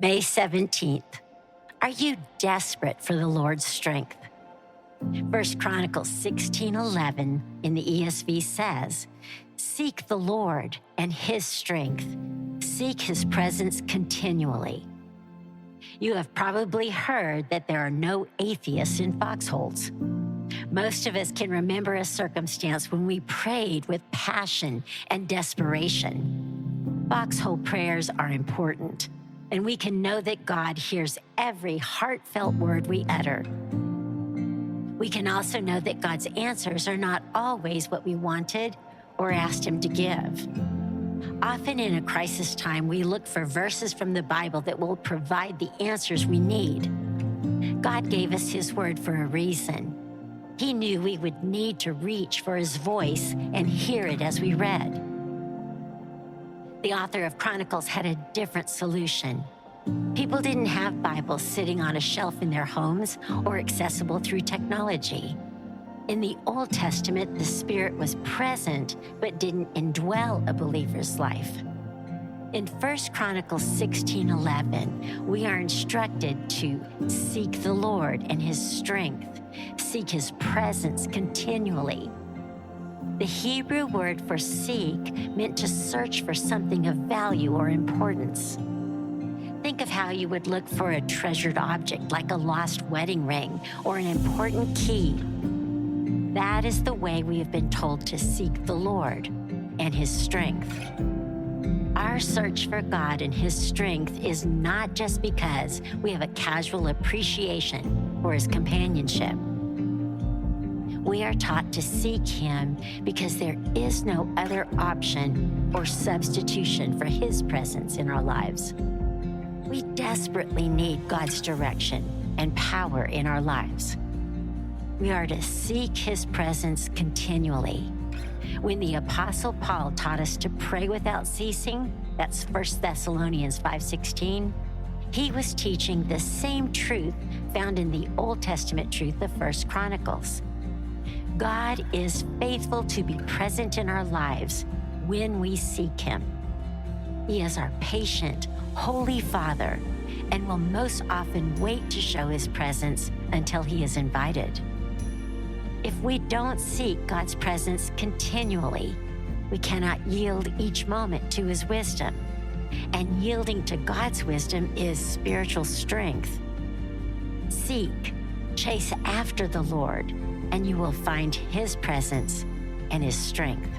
May 17th. Are you desperate for the Lord's strength? 1 Chronicles 16:11 in the ESV says, "Seek the Lord and His strength. Seek His presence continually." You have probably heard that there are no atheists in foxholes. Most of us can remember a circumstance when we prayed with passion and desperation. Foxhole prayers are important, and we can know that God hears every heartfelt word we utter. We can also know that God's answers are not always what we wanted or asked Him to give. Often in a crisis time, we look for verses from the Bible that will provide the answers we need. God gave us His word for a reason. He knew we would need to reach for His voice and hear it as we read. The author of Chronicles had a different solution. People didn't have Bibles sitting on a shelf in their homes or accessible through technology. In the Old Testament, the Spirit was present but didn't indwell a believer's life. In 1 Chronicles 16:11, we are instructed to seek the Lord and His strength, seek His presence continually. The Hebrew word for seek meant to search for something of value or importance. Think of how you would look for a treasured object like a lost wedding ring or an important key. That is the way we have been told to seek the Lord and His strength. Our search for God and His strength is not just because we have a casual appreciation for His companionship. We are taught to seek Him because there is no other option or substitution for His presence in our lives. We desperately need God's direction and power in our lives. We are to seek His presence continually. When the Apostle Paul taught us to pray without ceasing, that's 1 Thessalonians 5:16, he was teaching the same truth found in the Old Testament truth of 1 Chronicles. God is faithful to be present in our lives when we seek Him. He is our patient, holy Father, and will most often wait to show His presence until He is invited. If we don't seek God's presence continually, we cannot yield each moment to His wisdom. And yielding to God's wisdom is spiritual strength. Seek, chase after the Lord, and you will find His presence and His strength.